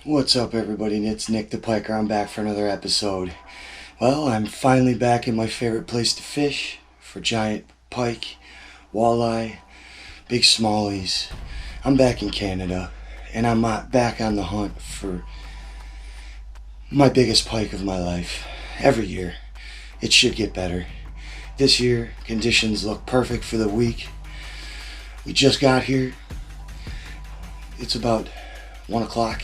What's up, everybody? It's Nick the Piker. I'm back for another episode. Well, I'm finally back in my favorite place to fish for giant pike, walleye, big smallies. I'm back in Canada, and I'm back on the hunt for my biggest pike of my life. Every year, it should get better. This year, conditions look perfect for the week. We just got here. It's about 1 o'clock.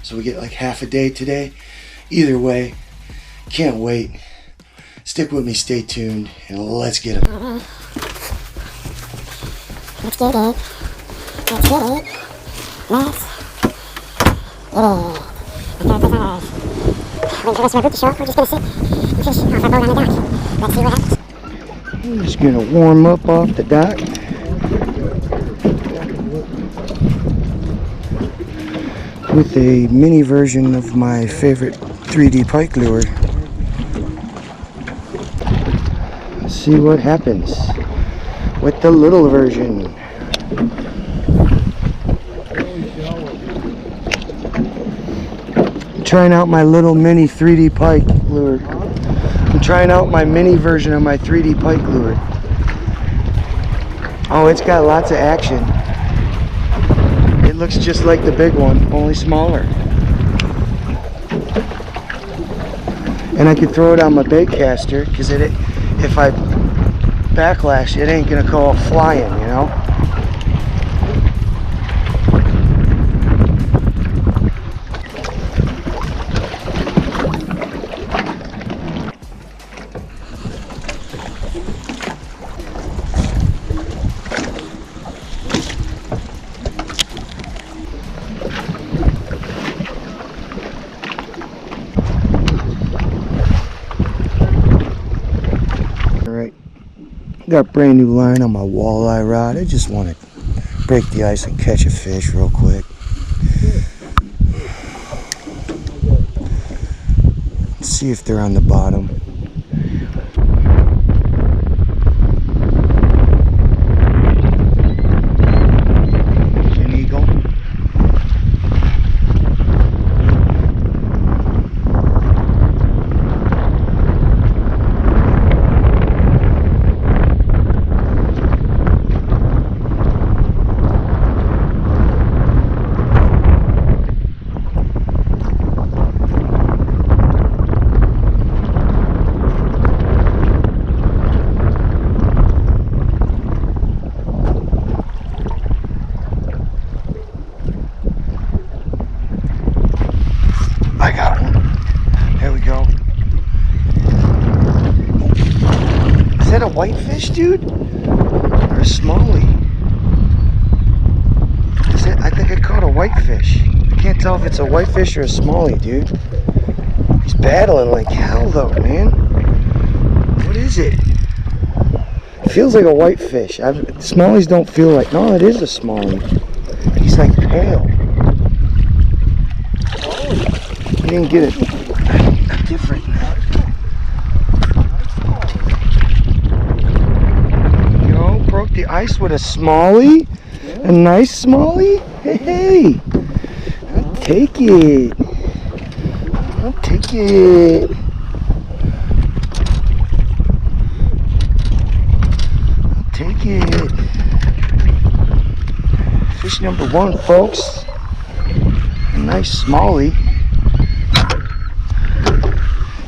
So we get like half a day today. Either way, can't wait. Stick with me, stay tuned, and let's get them. Let's get it. Let's get it. Let's get it. We're going to our boot show. We're just going to sit and fish off our boat on the dock. Let's see what happens. I'm just gonna warm up off the dock. With a mini version of my favorite 3D pike lure. Let's see what happens with the little version. I'm trying out my little mini 3D pike lure. I'm trying out my mini version of my 3D pike lure. Oh, it's got lots of action. It looks just like the big one, only smaller. And I could throw it on my bait caster, because if I backlash, it ain't gonna go flying, you know? Got brand new line on my walleye rod. I just want to break the ice and catch a fish real quick. Let's see if they're on the bottom. An eagle. I got one. There we go. Is that a whitefish, dude? Or a smallie? I think I caught a whitefish. I can't tell if it's a whitefish or a smallie, dude. He's battling like hell, though, man. What is it? It feels like a whitefish. Smallies don't feel like... No, it is a smallie. He's like pale. I didn't get it different. Yo, broke the ice with a smallie? A nice smallie? Hey, I'll take it. I'll take it. I'll take it. Fish number one, folks. A nice smallie.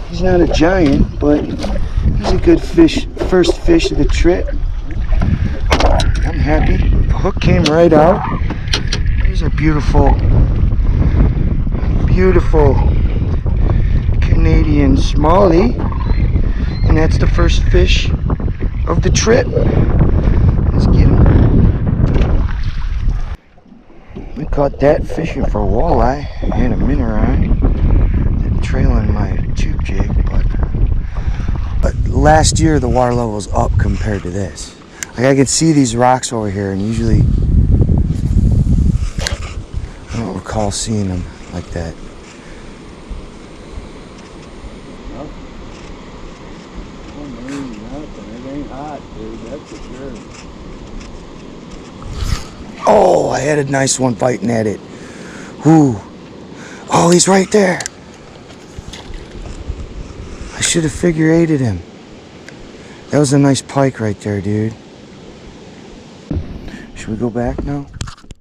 He's not a giant, but he's a good fish. First fish of the trip. I'm happy. The hook came right out. Here's a beautiful, beautiful Canadian smallie. And that's the first fish of the trip. Let's get him. We caught that fishing for walleye and a minerai. Trailing my tube jig, but last year the water level was up compared to this. Like I could see these rocks over here, and usually I don't recall seeing them like that. It ain't hot, dude. That's for sure. Oh, I had a nice one biting at it. Ooh. Oh, he's right there. I should have figure eighted him. That was a nice pike right there, dude. Should we go back now?